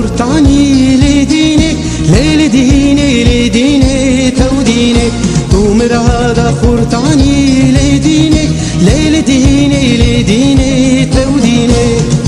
خورتانی لدینه لیل دینه لدینه تو دینه تو مراد خورتانی لدینه لیل دینه لدینه تو دینه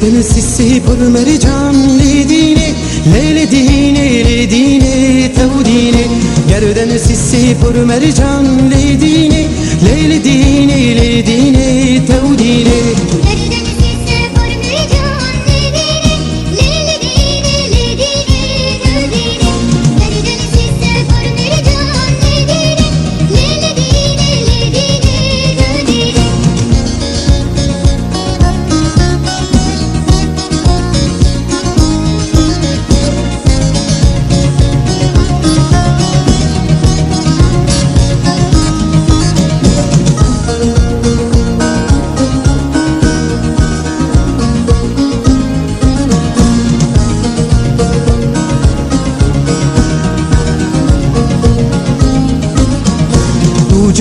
گردن سیسی پر مرجان لدینه لیل دینه لدینه تو دینه گردن سیسی پر مرجان لدینه لیل دینه لدینه تو دینه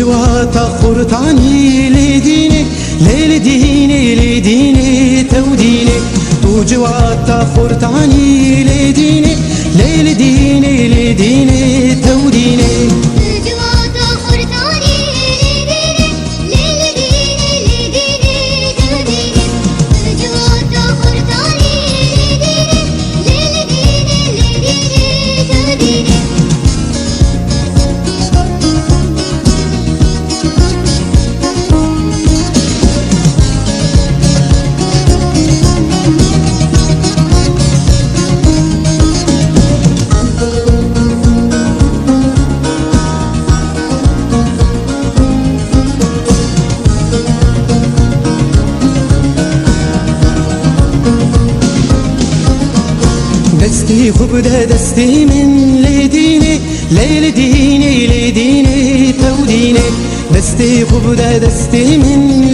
جواتا خورتانی لدینه لیل دینه لدینه تو دینه تو جواتا خورتانی لدینه لیل دینه لدینه تو دینه دستی خوب ده دستی من لدینه لیل دینه لدینه تو دینه دستی خوب ده دستی من